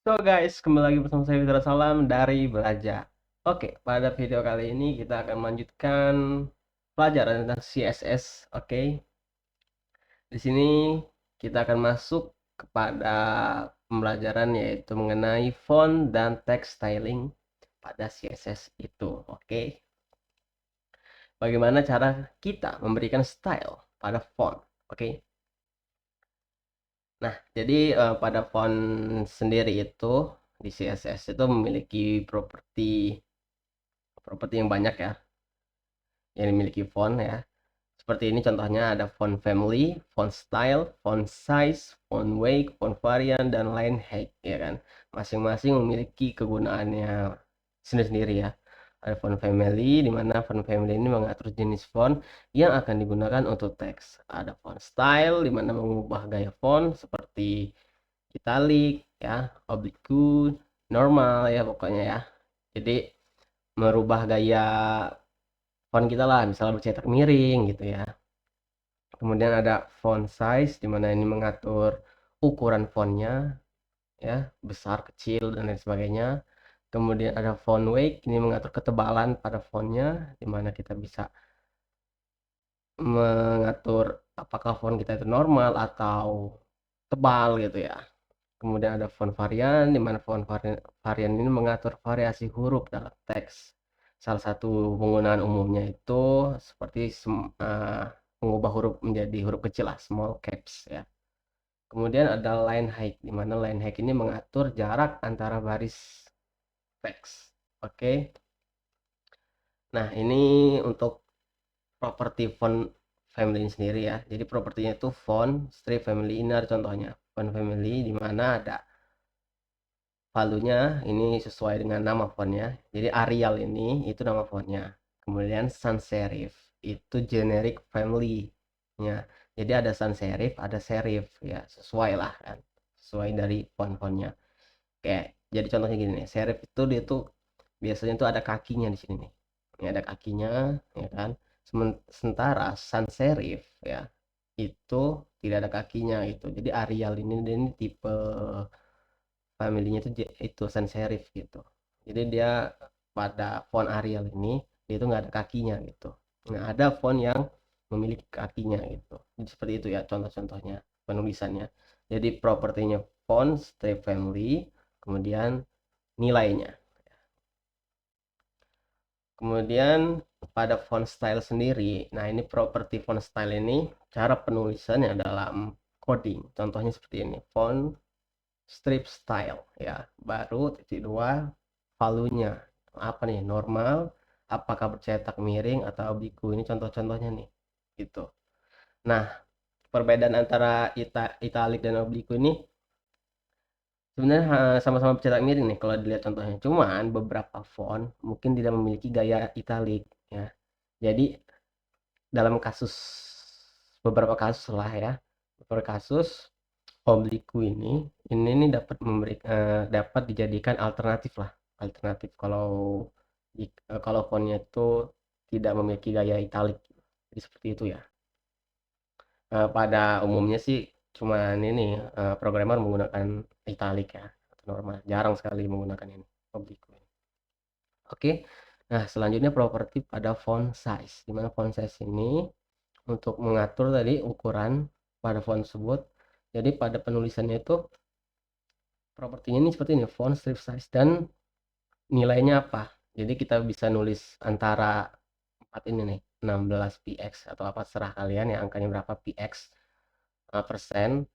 So guys, kembali lagi bersama saya Fitra Salam dari Belajar. Oke, pada video kali ini kita akan melanjutkan pelajaran tentang CSS. Oke, di sini kita akan masuk kepada pembelajaran yaitu mengenai font dan text styling pada CSS itu. Oke, bagaimana cara kita memberikan style pada font? Oke. Nah, jadi pada font sendiri itu di CSS itu memiliki properti yang banyak ya yang dimiliki font ya. Seperti ini contohnya ada font family, font style, font size, font weight, font variant dan line height ya kan. Masing-masing memiliki kegunaannya sendiri-sendiri ya. Ada font family di mana font family ini mengatur jenis font yang akan digunakan untuk teks. Ada font style di mana mengubah gaya font seperti italic ya, oblique, normal ya pokoknya ya. Jadi merubah gaya font kita lah, misalnya bercetak miring gitu ya. Kemudian ada font size di mana ini mengatur ukuran fontnya ya, besar, kecil dan lain sebagainya. Kemudian ada font weight, ini mengatur ketebalan pada fontnya di mana kita bisa mengatur apakah font kita itu normal atau tebal gitu ya. Kemudian ada font varian, di mana varian ini mengatur variasi huruf dalam teks. Salah satu penggunaan umumnya itu seperti mengubah huruf menjadi huruf kecil lah, small caps ya. Kemudian ada line height, di mana line height ini mengatur jarak antara baris teks. Oke. Nah, ini untuk properti font family ini sendiri ya. Jadi propertinya itu font, strip family, ini ada contohnya. Font family di mana ada valuenya ini sesuai dengan nama fontnya. Jadi Arial ini itu nama fontnya. Kemudian sans serif itu generic family nya. Jadi ada sans serif, ada serif ya, sesuai lah kan. Sesuai dari font-fontnya. Kayak jadi contohnya gini nih, serif itu dia tuh biasanya tuh ada kakinya di sini nih. Ini ada kakinya ya kan. Sementara sans serif ya itu tidak ada kakinya gitu. Jadi Arial ini tipe family-nya itu sans serif gitu. Jadi dia pada font Arial ini dia itu nggak ada kakinya gitu. Nah, ada font yang memiliki kakinya gitu. Jadi seperti itu ya contoh-contohnya penulisannya. Jadi propertinya font, strip family, kemudian nilainya. Kemudian pada font style sendiri, nah ini properti font style ini cara penulisannya dalam coding. Contohnya seperti ini, font strip style ya, baru titik dua valuenya apa nih, normal, apakah bercetak miring atau oblique, ini contoh-contohnya nih gitu. Nah, perbedaan antara italic dan oblique ini sebenarnya sama-sama bercetak miring nih kalau dilihat contohnya, cuman beberapa font mungkin tidak memiliki gaya italic ya. Jadi dalam beberapa kasus lah ya, beberapa kasus oblique ini nih dapat dijadikan alternatif lah, alternatif kalau fontnya itu tidak memiliki gaya italic. Jadi seperti itu ya. Pada umumnya sih cuman ini programmer menggunakan italic ya atau normal, jarang sekali menggunakan ini oblique. Oke. Nah, selanjutnya properti pada font size, di mana font size ini untuk mengatur tadi ukuran pada font tersebut. Jadi pada penulisannya itu propertinya ini seperti ini, font, strip size, dan nilainya apa. Jadi kita bisa nulis antara 4 ini nih, 16 px atau apa serah kalian ya, angkanya berapa, px, persen,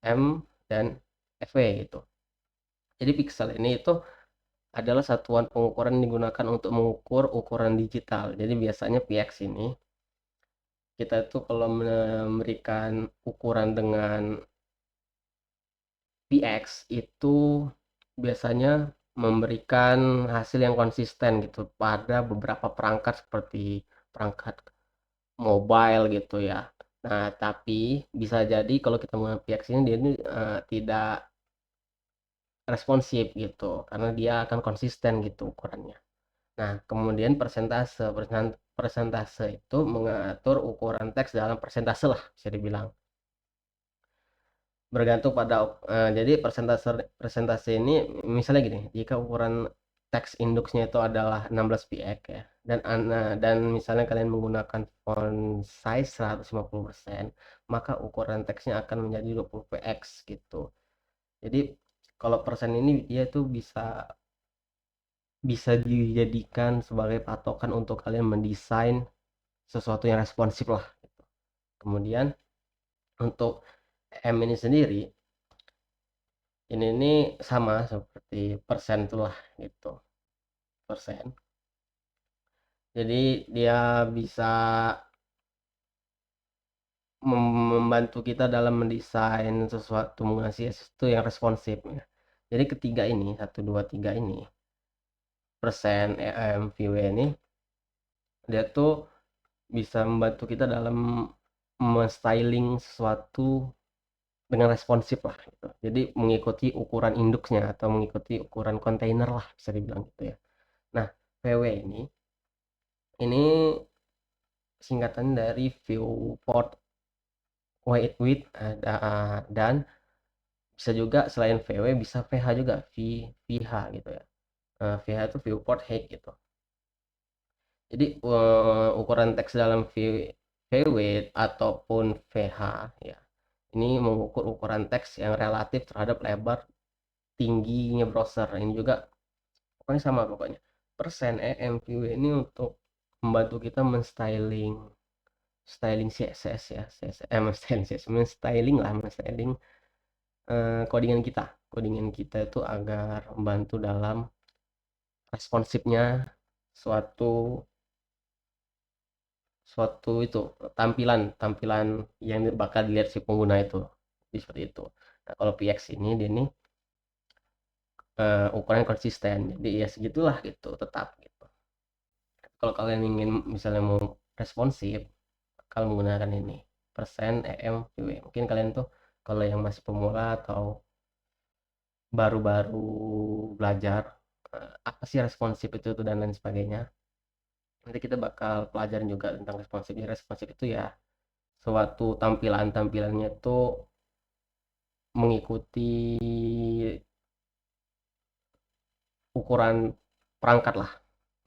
m, dan fw gitu. Jadi pixel ini itu adalah satuan pengukuran yang digunakan untuk mengukur ukuran digital. Jadi biasanya px ini kita itu kalau memberikan ukuran dengan px itu biasanya memberikan hasil yang konsisten gitu pada beberapa perangkat seperti perangkat mobile gitu ya. Nah, tapi bisa jadi kalau kita menggunakan px ini dia ini tidak responsif gitu karena dia akan konsisten gitu ukurannya. Nah, kemudian persentase itu mengatur ukuran teks dalam persentase lah bisa dibilang. bergantung pada jadi presentase ini misalnya gini, jika ukuran teks indeksnya itu adalah 16 px ya, dan misalnya kalian menggunakan font size 150%, maka ukuran teksnya akan menjadi 20 px gitu. Jadi kalau persen ini dia tuh bisa bisa dijadikan sebagai patokan untuk kalian mendesain sesuatu yang responsif lah gitu. Kemudian untuk M ini sendiri, ini sama seperti persen itulah gitu, persen. Jadi dia bisa membantu kita dalam mendesain sesuatu menggunakan CSS itu yang responsif ya. Jadi ketiga ini 1 2 3 ini persen EM VW ini dia tuh bisa membantu kita dalam menstyling sesuatu dengan responsif lah gitu. Jadi mengikuti ukuran indeksnya atau mengikuti ukuran kontainer lah bisa dibilang gitu ya. Nah, VW ini singkatan dari viewport width dan bisa juga selain VW bisa VH juga, VH gitu ya. VH itu viewport height gitu. Jadi ukuran teks dalam VW ataupun VH ya. Ini mengukur ukuran teks yang relatif terhadap lebar tingginya browser. Ini juga pokoknya sama pokoknya. Persen EMVW ini untuk membantu kita styling CSS ya, menstyling codingan kita itu agar membantu dalam responsifnya suatu suatu itu tampilan tampilan yang bakal dilihat si pengguna itu. Jadi seperti itu. Nah, kalau PX ini ukuran konsisten, jadi ya segitulah gitu tetap gitu. Kalau kalian ingin misalnya mau responsif, kalau menggunakan ini persen EM VW. Mungkin kalian tuh kalau yang masih pemula atau baru-baru belajar apa sih responsif itu tuh dan lain sebagainya, nanti kita bakal pelajarin juga tentang responsif. Jadi responsif itu ya suatu tampilannya tuh mengikuti ukuran perangkat lah,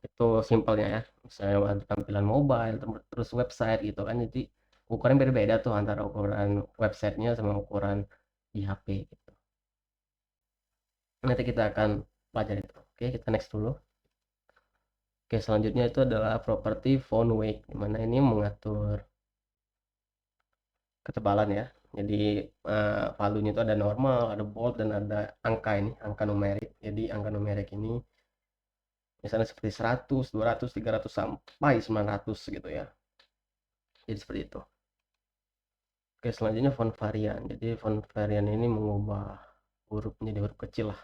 itu simpelnya ya. Misalnya ada tampilan mobile terus website gitu kan, jadi ukuran beda-beda tuh antara ukuran websitenya sama ukuran di HP gitu. Nanti kita akan pelajari itu. Oke, kita next dulu. Oke, selanjutnya itu adalah properti font weight, dimana ini mengatur ketebalan ya. Jadi valuenya itu ada normal, ada bold, dan ada angka ini, angka numerik. Jadi angka numerik ini misalnya seperti 100, 200, 300 sampai 900 gitu ya. Jadi seperti itu. Oke, selanjutnya font varian. Jadi font varian ini mengubah huruf menjadi huruf kecil lah.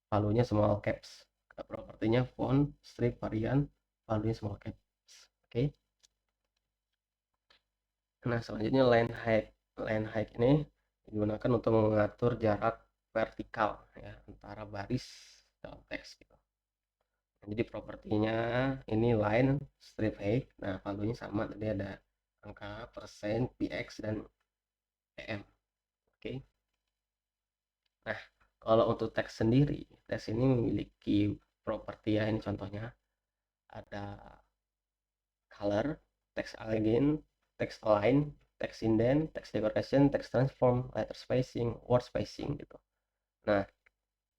Valuenya small caps. Propertinya font strip varian, valuenya small caps. Oke. Nah, selanjutnya line height ini digunakan untuk mengatur jarak vertikal ya antara baris dalam teks gitu. Nah, jadi propertinya ini line strip height. Nah, valuenya sama, tadi ada angka persen, px, dan em. Oke. Nah, kalau untuk teks sendiri, teks ini memiliki properti ya, ini contohnya ada color, text align, text align, text indent, text decoration, text transform, letter spacing, word spacing gitu. Nah,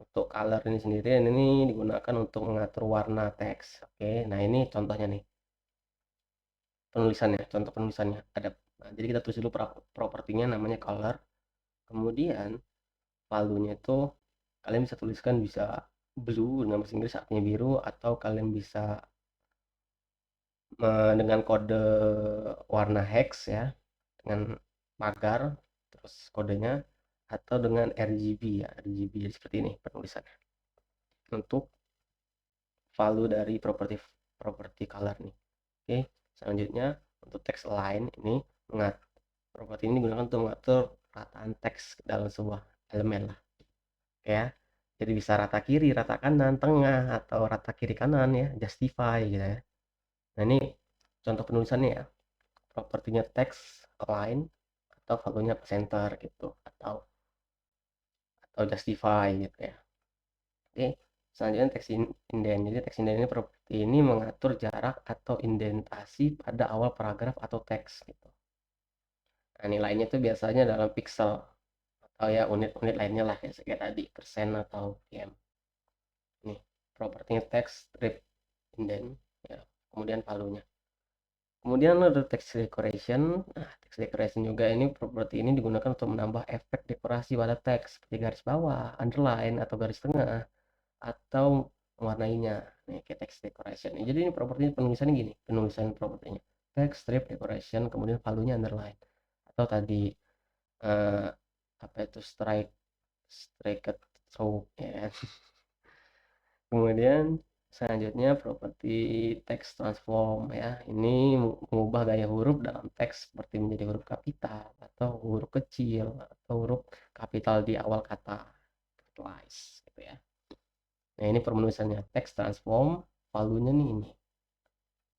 untuk color ini sendiri ini digunakan untuk mengatur warna teks. Oke, nah ini contohnya nih. Penulisannya, contoh penulisannya ada. Nah, jadi kita tulis dulu propertinya namanya color. Kemudian valuenya itu kalian bisa tuliskan bisa blue dengan bahasa Inggris artinya biru, atau kalian bisa dengan kode warna hex ya, dengan pagar terus kodenya, atau dengan RGB ya, RGB jadi seperti ini penulisannya untuk value dari properti color nih. Oke, selanjutnya untuk text align ini properti ini digunakan untuk mengatur rataan teks dalam sebuah elemen lah ya. Jadi bisa rata kiri, rata kanan, tengah, atau rata kiri kanan ya, justify gitu ya. Nah, ini contoh penulisannya ya. Propertinya text align atau valuenya ke center gitu, atau justify gitu ya. Oke, selanjutnya text indent. Jadi text indent ini properti ini mengatur jarak atau indentasi pada awal paragraf atau teks gitu. Nah, nilainya itu biasanya dalam pixel atau ya unit-unit lainnya lah ya, kayak tadi persen atau pm. Nih, propertinya text strip indent ya, kemudian palunya. Kemudian ada text decoration. Nah, text decoration juga ini properti ini digunakan untuk menambah efek dekorasi pada teks seperti garis bawah, underline atau garis tengah atau mewarnainya. Nih, kayak text decoration. Jadi ini propertinya penulisannya gini, penulisan propertinya text strip decoration, kemudian palunya underline atau tadi eh, apa itu strike through ya. Kemudian selanjutnya properti text transform ya. Ini mengubah gaya huruf dalam teks seperti menjadi huruf kapital atau huruf kecil atau huruf kapital di awal kata, capitalize gitu ya. Nah, ini penulisannya text transform, valuenya nih ini.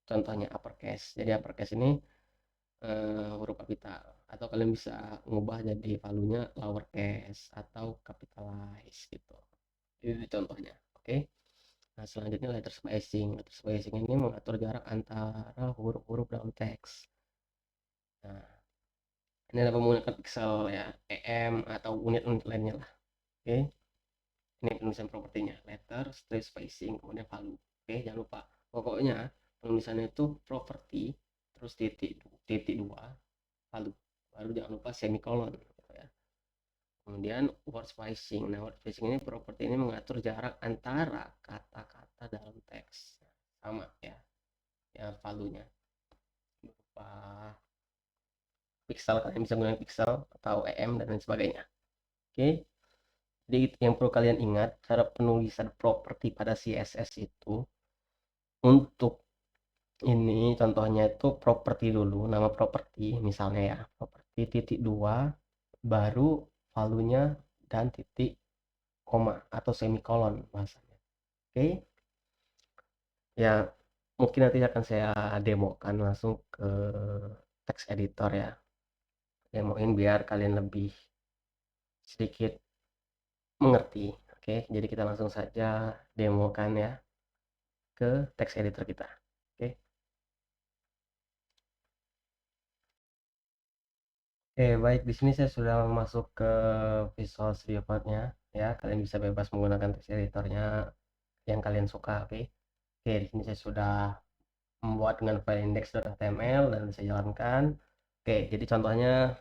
Contohnya uppercase. Jadi uppercase ini huruf kapital, atau kalian bisa ngubah jadi valuenya lowercase atau capitalize gitu. Ini contohnya. Oke. Nah, selanjutnya letter spacing. Letter spacing ini mengatur jarak antara huruf-huruf dalam teks. Nah, ini ada menggunakan pixel ya, em atau unit-unit lainnya lah. Oke. Ini penulisan propertinya, letter, strip spacing, kemudian value. Oke, jangan lupa. Pokoknya penulisannya itu properti, terus titik titik dua, value. Baru jangan lupa semicolon gitu ya. Kemudian word spacing. Nah, word spacing ini properti ini mengatur jarak antara kata-kata dalam teks. Sama ya, ya valuenya berupa pixel, kalian bisa gunakan pixel atau em dan lain sebagainya. Oke, jadi yang perlu kalian ingat, cara penulisan properti pada CSS itu, untuk ini contohnya itu properti dulu, nama properti misalnya ya, properti titik dua, baru valuenya dan titik koma atau semikolon bahasanya. Oke, ya mungkin nanti akan saya demokan langsung ke text editor ya, demoin biar kalian lebih sedikit mengerti. Oke, jadi kita langsung saja demokan ya ke text editor kita. Oke. Oke, baik, di sini saya sudah masuk ke Visual Studio Code-nya ya. Kalian bisa bebas menggunakan text editornya yang kalian suka. Oke. Oke, di sini saya sudah membuat dengan file index.html dan saya jalankan. Oke, jadi contohnya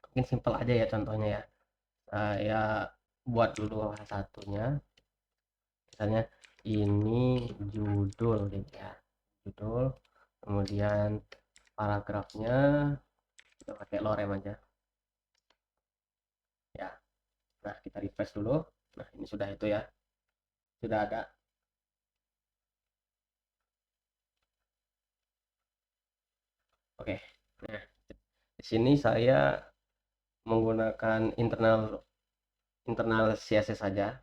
mungkin simple aja ya contohnya ya. Saya buat dulu satunya. Misalnya ini judul gitu ya. Judul, kemudian paragrafnya kita pakai lorem aja ya. Nah, kita refresh dulu. Nah, ini sudah itu ya, sudah ada. Oke, nah di sini saya menggunakan internal internal CSS saja.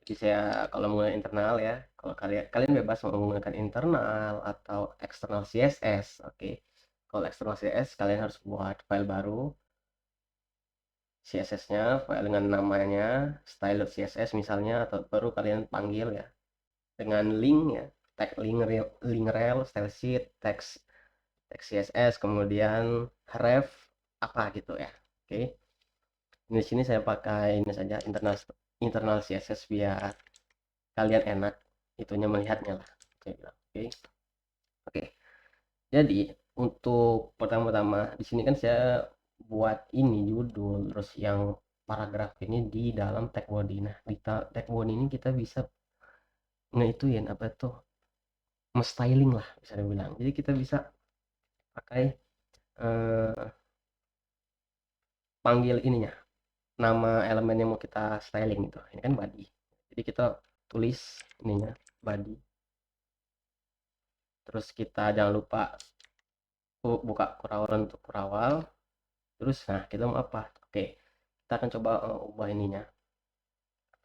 Jadi saya kalau menggunakan internal ya, kalau kalian kalian bebas mau menggunakan internal atau eksternal CSS. Oke, kalau eksternal CSS kalian harus buat file baru CSS-nya, file dengan namanya style.css misalnya, atau baru kalian panggil ya dengan link ya, tag link rel, style sheet, text CSS, kemudian ref apa gitu ya. Oke, di sini saya pakai ini saja, internal CSS biar kalian enak itunya melihatnya lah. Oke. Oke. Jadi untuk pertama-tama di sini kan saya buat ini judul, terus yang paragraf ini di dalam tag body. Nah, di tag body ini kita bisa ngeituin apa tuh, styling lah bisa dibilang. Jadi kita bisa pakai eh, panggil ininya, nama elemen yang mau kita styling itu. Ini kan body. Jadi kita tulis ininya body. Terus kita jangan lupa buka kurawal untuk kurawal. Terus nah kita mau apa? Oke, kita akan coba ubah ininya,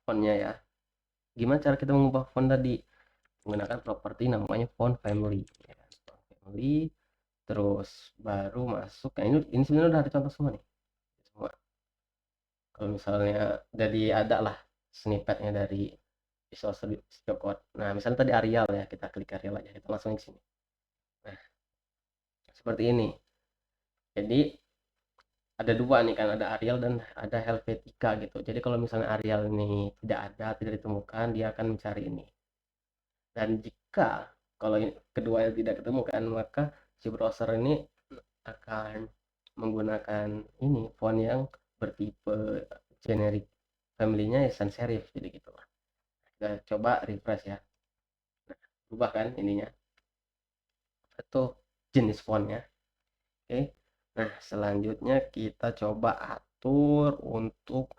fontnya ya. Gimana cara kita mengubah font tadi? Menggunakan properti namanya font family ya. Font family, terus baru masuk. Nah, ini sebenarnya udah ada contoh semua nih, semua. Kalau misalnya jadi ada lah snippetnya dari Visual Studio Code. Nah, misalnya tadi Arial ya, kita klik Arial aja, kita langsung ke sini. Nah, seperti ini. Jadi ada dua nih kan, ada Arial dan ada Helvetica gitu. Jadi kalau misalnya Arial ini tidak ada, tidak ditemukan, dia akan mencari ini. Dan jika kalau kedua yang tidak ditemukan, maka si browser ini akan menggunakan ini font yang bertipe generic, family-nya ya sans serif, jadi gitu. Kita coba refresh ya. Nah, berubah kan ininya, itu jenis fontnya. Oke. Nah, selanjutnya kita coba atur untuk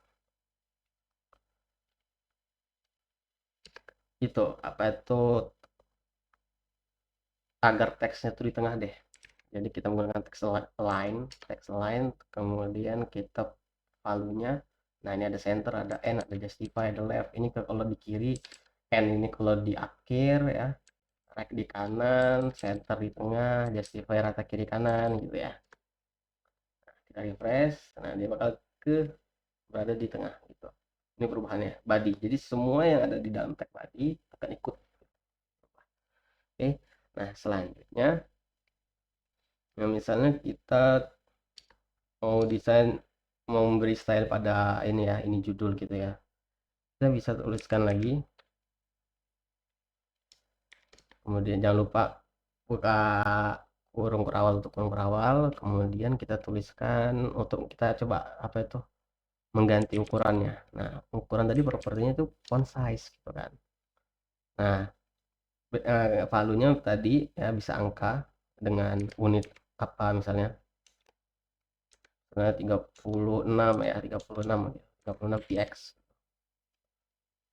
itu apa itu agar teksnya tuh di tengah deh. Jadi kita menggunakan text line, kemudian kita palunya. Nah, ini ada center, ada end, ada justify, ada left. Ini kalau di kiri, end ini kalau di akhir ya, right di kanan, center di tengah, justify rata kiri kanan gitu ya. Nah, kita refresh, nah dia bakal berada di tengah gitu. Ini perubahannya body. Jadi semua yang ada di dalam tag body akan ikut. Oke. Nah, selanjutnya, nah misalnya kita mau desain, mau memberi style pada ini ya, ini judul gitu ya, kita bisa tuliskan lagi, kemudian jangan lupa buka kurung kerawal untuk kurung kerawal, kemudian kita tuliskan untuk kita coba apa itu mengganti ukurannya. Nah, ukuran tadi propertinya itu font size gitu kan. Nah, valuenya tadi ya bisa angka dengan unit apa, misalnya 36 ya, 36 ya, 36 px,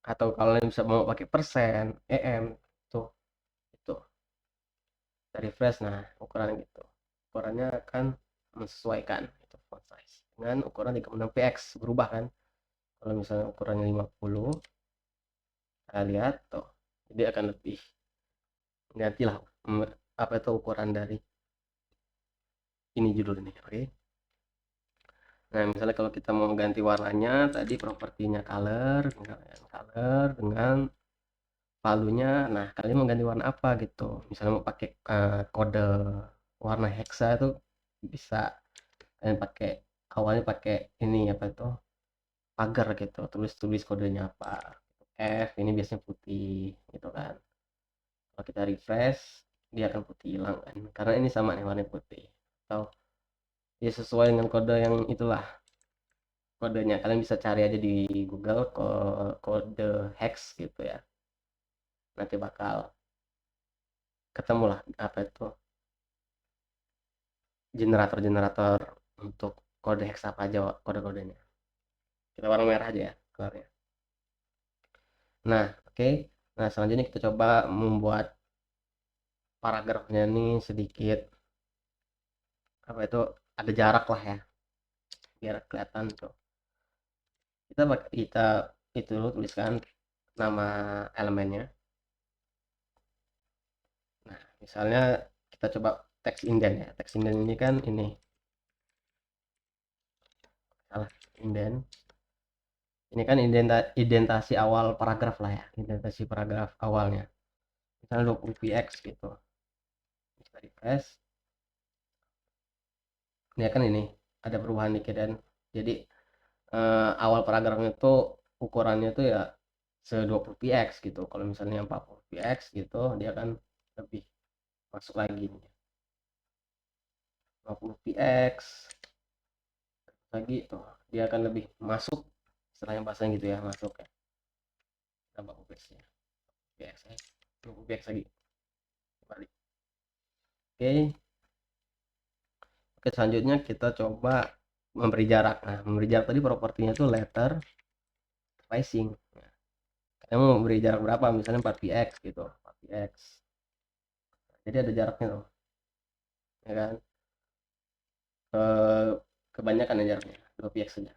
atau kalau bisa mau pakai persen tuh itu kita refresh. Nah, ukuran gitu, ukurannya akan menyesuaikan itu font size dengan ukuran 36 px, berubah kan. Kalau misalnya ukurannya 50, kita lihat tuh, jadi akan lebih gantilah apa itu ukuran dari ini judul ini. Oke. Nah, misalnya kalau kita mau ganti warnanya, tadi propertinya color dengan palunya. Nah, kalian mau ganti warna apa gitu, misalnya mau pakai kode warna hexa itu bisa kalian pakai, awalnya pakai ini apa itu pagar gitu, tulis kodenya apa, F ini biasanya putih gitu kan. Kalau kita refresh, dia akan putih hilang kan, karena ini sama nih warna putih. Atau dia sesuai dengan kode yang itulah kodenya, kalian bisa cari aja di Google kode hex gitu ya, nanti bakal ketemu lah apa itu generator untuk kode hex apa aja kode-kodenya. Kita warna merah aja ya keluarnya. Nah, oke. Nah, selanjutnya kita coba membuat paragrafnya nih sedikit apa itu ada jarak lah ya, biar kelihatan tuh. Kita itu tuliskan nama elemennya. Nah, misalnya kita coba text indent ya. Text indent ini kan ini salah, indent. Ini kan indentasi awal paragraf lah ya, indentasi paragraf awalnya. Misalnya 20 px gitu. Kita refresh. Ini kan ini ada perubahan dikit dan jadi awal paragrafnya itu ukurannya itu ya 20 px gitu. Kalau misalnya 40 px gitu, dia akan lebih masuk lagi. 50 px lagi tuh, dia akan lebih masuk, istilahnya bahasanya gitu ya, masuk ya. Tambah px nya, px ya, 20 px lagi balik. Oke. Oke, selanjutnya kita coba memberi jarak. Nah, memberi jarak tadi propertinya tuh letter spacing. Nah, kalian mau memberi jarak berapa, misalnya 4 px gitu, 4 px. Jadi ada jaraknya tuh ya kan. Kebanyakan ya jaraknya 2 px saja.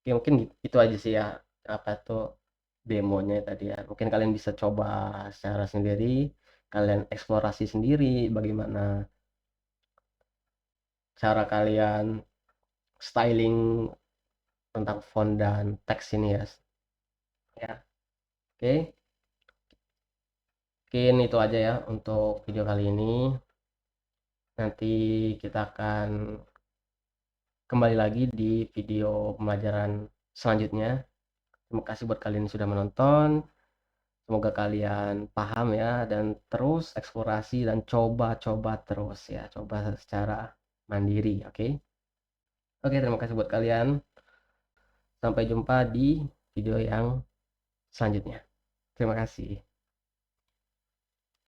Oke, mungkin itu aja sih ya apa tuh demonya tadi ya. Mungkin kalian bisa coba secara sendiri. kalian eksplorasi sendiri, bagaimana cara kalian styling tentang font dan teks ini ya. Ya, oke. Mungkin itu aja ya untuk video kali ini. Nanti kita akan kembali lagi di video pembelajaran selanjutnya. Terima kasih buat kalian yang sudah menonton. Semoga kalian paham ya, dan terus eksplorasi dan coba-coba terus ya. Coba secara mandiri, oke? Oke, terima kasih buat kalian. Sampai jumpa di video yang selanjutnya. Terima kasih.